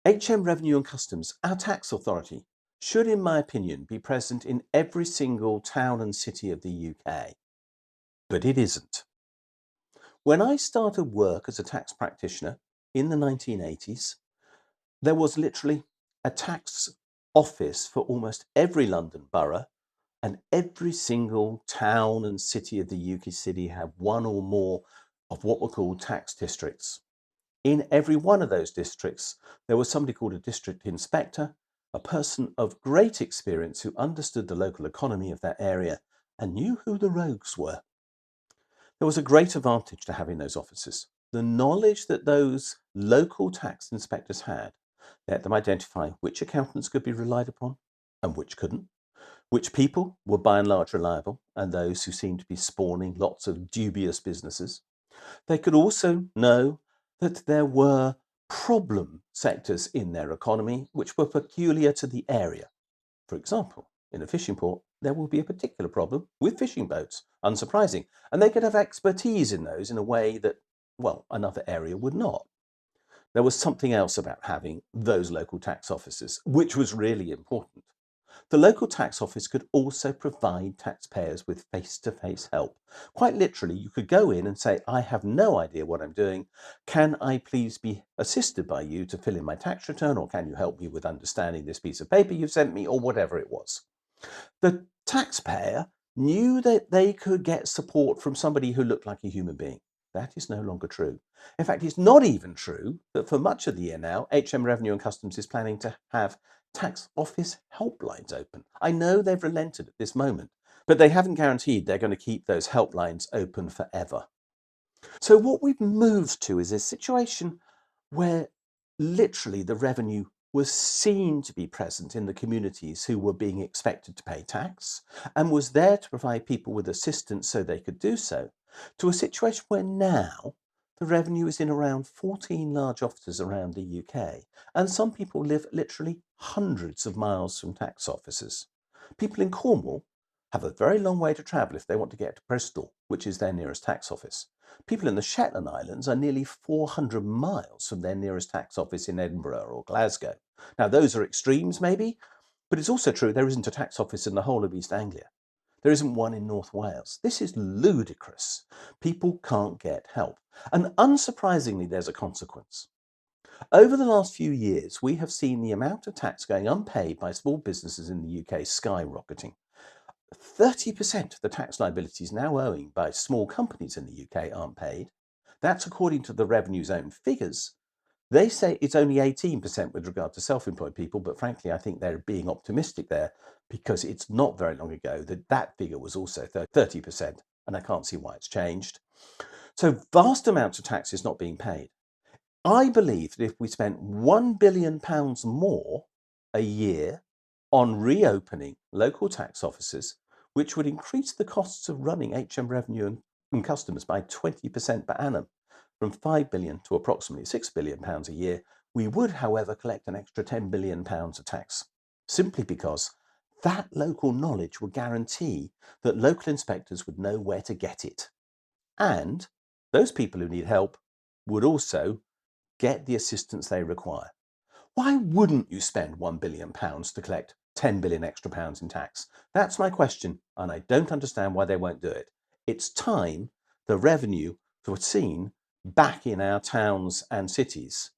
HM Revenue and Customs, our tax authority, should, in my opinion, be present in every single town and city of the UK. But it isn't. When I started work as a tax practitioner in the 1980s, there was literally a tax office for almost every London borough, and every single town and city of the UK city had one or more of what were called tax districts. In every one of those districts, there was somebody called a district inspector, a person of great experience who understood the local economy of that area and knew who the rogues were. There was a great advantage to having those officers. The knowledge that those local tax inspectors had let them identify which accountants could be relied upon and which couldn't, which people were by and large reliable and those who seemed to be spawning lots of dubious businesses. They could also know that there were problem sectors in their economy which were peculiar to the area. For example, in a fishing port, there will be a particular problem with fishing boats, unsurprising, and they could have expertise in those in a way that, well, another area would not. There was something else about having those local tax officers, which was really important. The local tax office could also provide taxpayers with face-to-face help. Quite literally, you could go in and say, I have no idea what I'm doing. Can I please be assisted by you to fill in my tax return, or can you help me with understanding this piece of paper you've sent me, or whatever it was? The taxpayer knew that they could get support from somebody who looked like a human being. That is no longer true. In fact, it's not even true that for much of the year now, HM Revenue and Customs is planning to have tax office helplines open. I know they've relented at this moment, but they haven't guaranteed they're going to keep those helplines open forever. So what we've moved to is a situation where literally the revenue was seen to be present in the communities who were being expected to pay tax and was there to provide people with assistance so they could do so, to a situation where now the revenue is in around 14 large offices around the UK, and some people live literally hundreds of miles from tax offices. People in Cornwall have a very long way to travel if they want to get to Bristol, which is their nearest tax office. People in the Shetland Islands are nearly 400 miles from their nearest tax office in Edinburgh or Glasgow. Now, those are extremes maybe, but it's also true there isn't a tax office in the whole of East Anglia. There isn't one in North Wales. This is ludicrous. People can't get help. And unsurprisingly, there's a consequence. Over the last few years, we have seen the amount of tax going unpaid by small businesses in the UK skyrocketing. 30% of the tax liabilities now owing by small companies in the UK aren't paid. That's according to the Revenue's own figures. They say it's only 18% with regard to self-employed people, but frankly, I think they're being optimistic there because it's not very long ago that that figure was also 30%, and I can't see why it's changed. So vast amounts of tax is not being paid. I believe that if we spent £1 billion more a year on reopening local tax offices, which would increase the costs of running HM Revenue and Customs by 20% per annum, from £5 billion to approximately £6 billion a year, we would, however, collect an extra £10 billion of tax, simply because that local knowledge would guarantee that local inspectors would know where to get it. And those people who need help would also get the assistance they require. Why wouldn't you spend £1 billion to collect 10 billion extra pounds in tax? That's my question, and I don't understand why they won't do it. It's time the revenue was seen back in our towns and cities